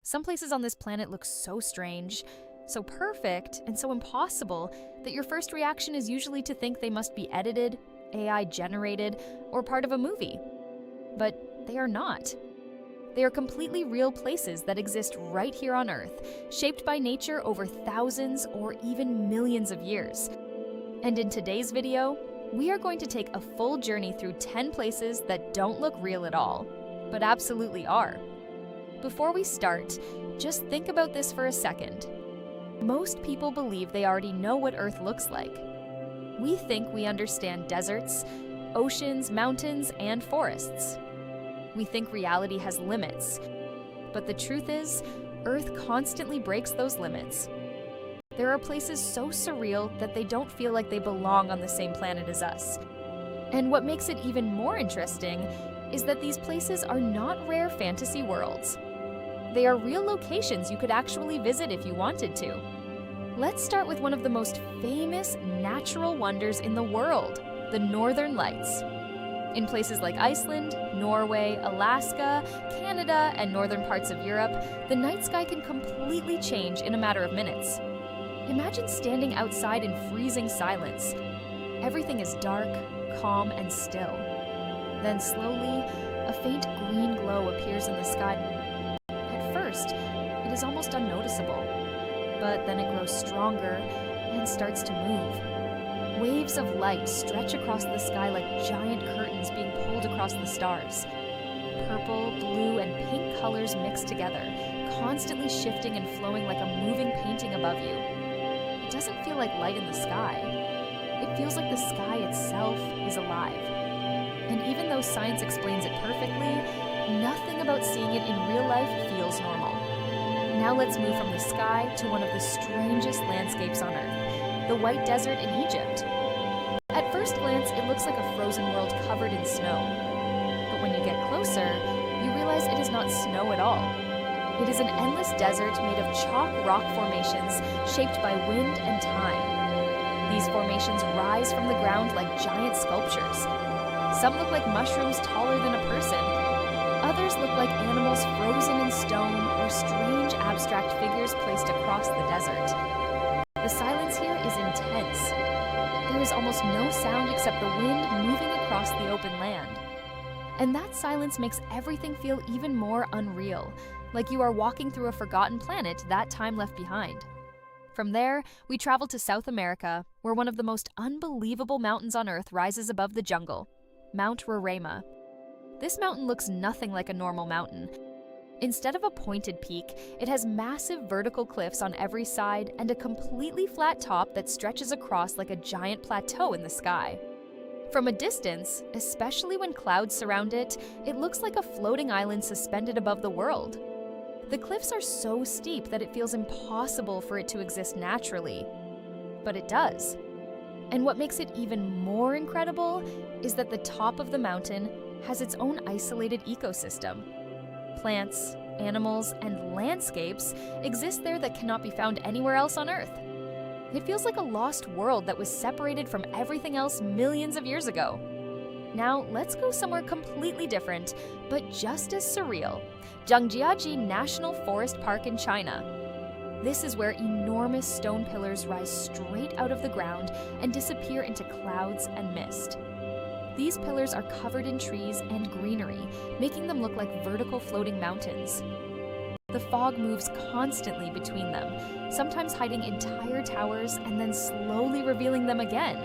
Some places on this planet look so strange, so perfect, and so impossible that your first reaction is usually to think they must be edited, AI generated, or part of a movie. But they are not. They are completely real places that exist right here on Earth, shaped by nature over thousands or even millions of years. And in today's video, we are going to take a full journey through 10 places that don't look real at all, but absolutely are. Before we start, just think about this for a second. Most people believe they already know what Earth looks like. We think we understand deserts, oceans, mountains, and forests. We think reality has limits, but the truth is, Earth constantly breaks those limits. There are places so surreal that they don't feel like they belong on the same planet as us. And what makes it even more interesting is that these places are not rare fantasy worlds. They are real locations you could actually visit if you wanted to. Let's start with one of the most famous natural wonders in the world, the Northern Lights. In places like Iceland, Norway, Alaska, Canada, and northern parts of Europe, the night sky can completely change in a matter of minutes. Imagine standing outside in freezing silence. Everything is dark, calm, and still. Then slowly, a faint green glow appears in the sky. At first, it is almost unnoticeable, but then it grows stronger and starts to move. Waves of light stretch across the sky like giant curtains being pulled across the stars. Purple, blue, and pink colors mix together, constantly shifting and flowing like a moving painting above you. It doesn't feel like light in the sky. It feels like the sky itself is alive. And even though science explains it perfectly, nothing about seeing it in real life feels normal. Now let's move from the sky to one of the strangest landscapes on Earth, the White Desert in Egypt. At first glance, it looks like a frozen world covered in snow. But when you get closer, you realize it is not snow at all. It is an endless desert made of chalk rock formations shaped by wind and time. These formations rise from the ground like giant sculptures. Some look like mushrooms taller than a person. Others look like animals frozen in stone or strange abstract figures placed across the desert. The silence here is intense. There is almost no sound except the wind moving across the open land. And that silence makes everything feel even more unreal, like you are walking through a forgotten planet that time left behind. From there, we travel to South America, where one of the most unbelievable mountains on Earth rises above the jungle, Mount Roraima. This mountain looks nothing like a normal mountain. Instead of a pointed peak, it has massive vertical cliffs on every side and a completely flat top that stretches across like a giant plateau in the sky. From a distance, especially when clouds surround it, it looks like a floating island suspended above the world. The cliffs are so steep that it feels impossible for it to exist naturally. But it does. And what makes it even more incredible is that the top of the mountain has its own isolated ecosystem. Plants, animals, and landscapes exist there that cannot be found anywhere else on Earth. It feels like a lost world that was separated from everything else millions of years ago. Now, let's go somewhere completely different, but just as surreal. Zhangjiajie National Forest Park in China. This is where enormous stone pillars rise straight out of the ground and disappear into clouds and mist. These pillars are covered in trees and greenery, making them look like vertical floating mountains. The fog moves constantly between them, sometimes hiding entire towers and then slowly revealing them again.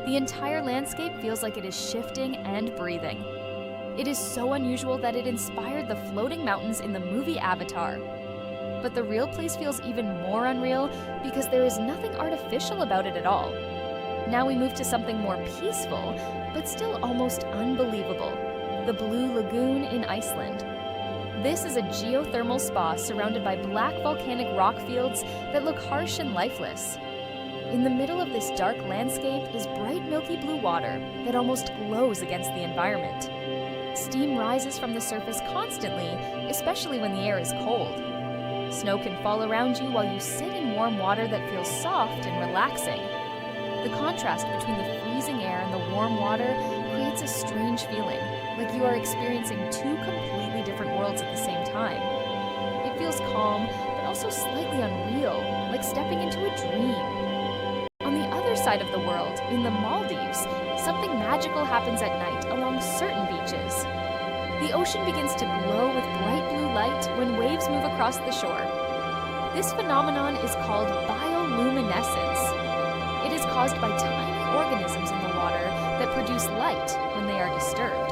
The entire landscape feels like it is shifting and breathing. It is so unusual that it inspired the floating mountains in the movie Avatar. But the real place feels even more unreal because there is nothing artificial about it at all. Now we move to something more peaceful, but still almost unbelievable, the Blue Lagoon in Iceland. This is a geothermal spa surrounded by black volcanic rock fields that look harsh and lifeless. In the middle of this dark landscape is bright milky blue water that almost glows against the environment. Steam rises from the surface constantly, especially when the air is cold. Snow can fall around you while you sit in warm water that feels soft and relaxing. The contrast between the freezing air and the warm water creates a strange feeling, like you are experiencing two completely different worlds at the same time. It feels calm, but also slightly unreal, like stepping into a dream. On the other side of the world, in the Maldives, something magical happens at night along certain beaches. The ocean begins to glow with bright blue light when waves move across the shore. This phenomenon is called bioluminescence. It is caused by tiny organisms in the water that produce light when they are disturbed.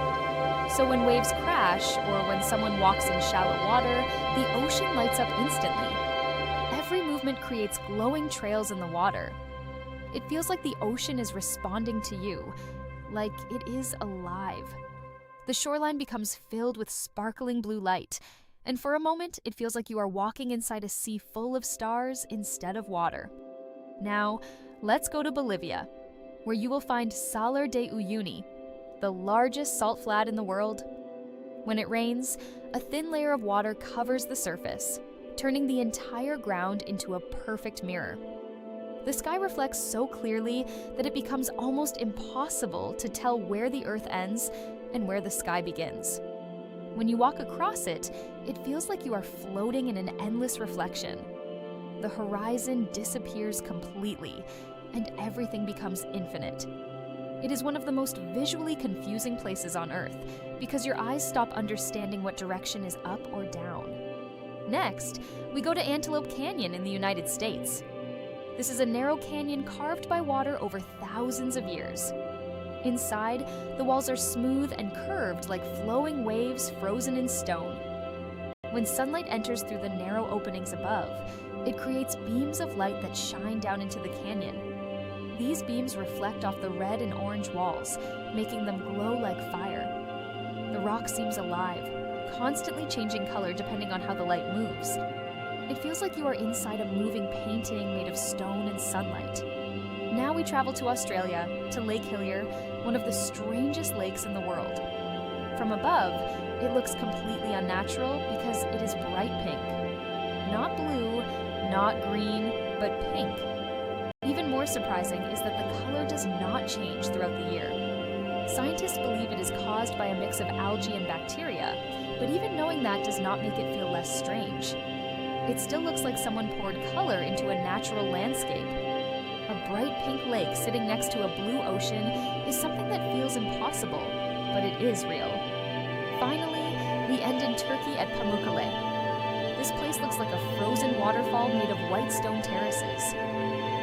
So when waves crash, or when someone walks in shallow water, the ocean lights up instantly. Every movement creates glowing trails in the water. It feels like the ocean is responding to you, like it is alive. The shoreline becomes filled with sparkling blue light, and for a moment, it feels like you are walking inside a sea full of stars instead of water. Now, let's go to Bolivia, where you will find Salar de Uyuni, the largest salt flat in the world. When it rains, a thin layer of water covers the surface, turning the entire ground into a perfect mirror. The sky reflects so clearly that it becomes almost impossible to tell where the earth ends and where the sky begins. When you walk across it, it feels like you are floating in an endless reflection. The horizon disappears completely, and everything becomes infinite. It is one of the most visually confusing places on Earth because your eyes stop understanding what direction is up or down. Next, we go to Antelope Canyon in the United States. This is a narrow canyon carved by water over thousands of years. Inside, the walls are smooth and curved like flowing waves frozen in stone. When sunlight enters through the narrow openings above, it creates beams of light that shine down into the canyon. These beams reflect off the red and orange walls, making them glow like fire. The rock seems alive, constantly changing color depending on how the light moves. It feels like you are inside a moving painting made of stone and sunlight. Now we travel to Australia, to Lake Hillier, one of the strangest lakes in the world. From above, it looks completely unnatural because it is bright pink. Not blue, not green, but pink. Even more surprising is that the color does not change throughout the year. Scientists believe it is caused by a mix of algae and bacteria, but even knowing that does not make it feel less strange. It still looks like someone poured color into a natural landscape. A bright pink lake sitting next to a blue ocean is something that feels impossible, but it is real. Finally, we end in Turkey at Pamukkale. This place looks like a frozen waterfall made of white stone terraces.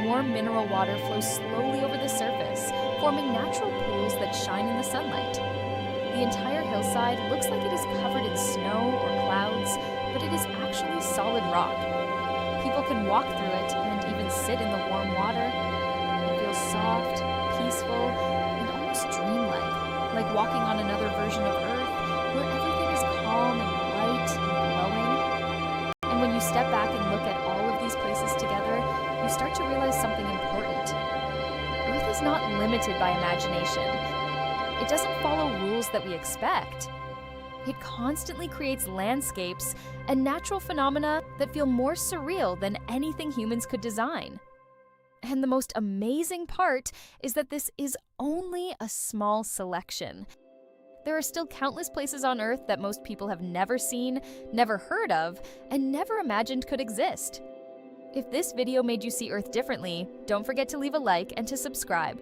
Warm mineral water flows slowly over the surface, forming natural pools that shine in the sunlight. The entire hillside looks like it is covered in snow or clouds, but it is actually solid rock. People can walk through it and even sit in the warm water. It feels soft, peaceful, and almost dreamlike, like walking on another version of Earth where everything is calm and light and glowing. And when you step back and look at all of these places together, you start to realize something important. Earth is not limited by imagination. It doesn't follow rules that we expect. It constantly creates landscapes and natural phenomena that feel more surreal than anything humans could design. And the most amazing part is that this is only a small selection. There are still countless places on Earth that most people have never seen, never heard of, and never imagined could exist. If this video made you see Earth differently, don't forget to leave a like and to subscribe.